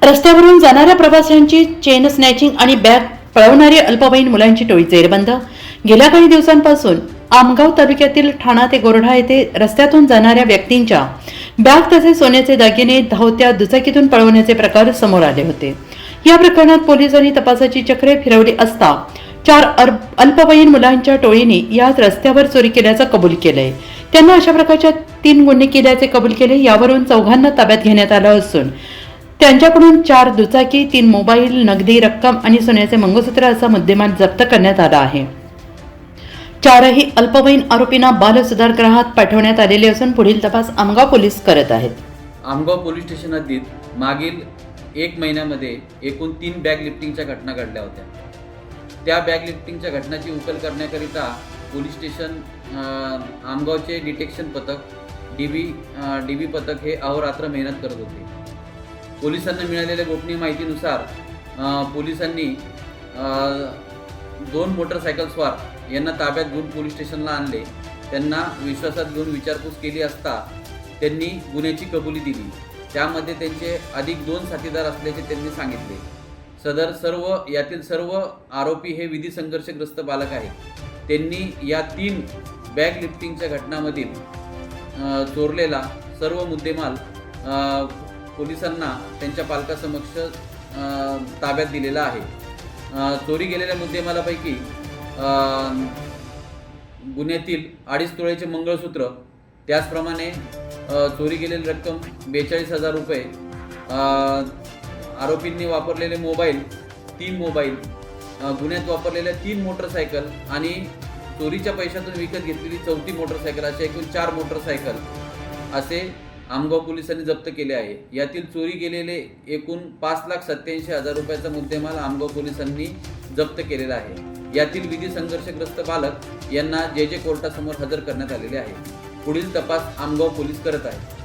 रस्त्यावरून जाणाऱ्या प्रवाशांची चेन स्नॅचिंग आणि बॅग पळवणारी अल्पवयीन मुलांची टोळी जेरबंद। गेल्या काही दिवसांपासून आमगाव तालुक्यातील ठाणा ते गोरढा येथे रस्त्यातून जाणाऱ्या व्यक्तींच्या बॅग तसेच सोन्याचे दागिने धावत्या दुचाकीतून पळवण्याचे प्रकार समोर आले होते। या प्रकरणात पोलिसांनी तपासाची चक्रे फिरवली असता 4 अल्पवयीन मुलांच्या टोळीने याच रस्त्यावर चोरी केल्याचं कबूल केलंय। त्यांना अशा प्रकारच्या 3 गुन्हे केल्याचे कबूल केले। यावरून 4घांना ताब्यात घेण्यात आलं असून त्यांच्याकडून 4 दुचाकी, 3 मोबाईल, नगदी रक्कम आणि सोन्याचे मंगळसूत्र असा मुद्देमाल जप्त करण्यात आला आहे। 4ही अल्पवयीन आरोपींना बाल सुधारगृहात पाठवण्यात आलेले असून पुढील तपास आमगाव पोलीस करत आहेत। आमगाव पोलीस स्टेशन हद्दीत मागील 1 महिन्यामध्ये एकूण 3 बॅग लिफ्टिंगच्या घटना घडल्या होत्या। त्या बॅग लिफ्टिंगच्या घटनाची उकल करण्याकरिता पोलीस स्टेशन आमगावचे डिटेक्शन पथक डीबी पथक हे अहोरात्र मेहनत करत होते। पोलिसांना मिळालेल्या गोपनीय माहितीनुसार पोलिसांनी 2 मोटरसायकलस्वार यांना ताब्यात घेऊन पोलीस स्टेशनला आणले। त्यांना विश्वासात घेऊन विचारपूस केली असता त्यांनी गुन्ह्याची कबुली दिली। त्यामध्ये त्यांचे अधिक 2 साथीदार असल्याचे त्यांनी सांगितले। यातील सर्व आरोपी हे विधी संघर्षग्रस्त बालक आहेत। त्यांनी या 3 बॅग लिफ्टिंगच्या घटनांमधील चोरलेला सर्व मुद्देमाल पोलिसांना त्यांच्या पालकासमक्ष ताब्यात दिलेला आहे। चोरी गेलेल्या मुद्देमालापैकी गुन्ह्यातील 2.5 तोळ्याचे मंगळसूत्र, त्याचप्रमाणे चोरी गेलेली रक्कम 42,000 रुपये, आरोपींनी वापरलेले मोबाईल 3 मोबाईल, गुन्ह्यात वापरलेल्या 3 मोटरसायकल आणि चोरीच्या पैशातून विकत घेतलेली 4थी मोटरसायकल असे एकूण 4 मोटरसायकल असे आमगाव पोलिसांनी जप्त केले आहे। यातील चोरी गेलेले एकूण 5,87,000 रुपयाचा मुद्देमाल आमगाव पोलिसांनी जप्त केलेला आहे। यातील विधी संघर्षग्रस्त बालक यांना जे कोर्टासमोर हजर करण्यात आलेले आहे। पुढील तपास आमगाव पोलीस करत आहेत।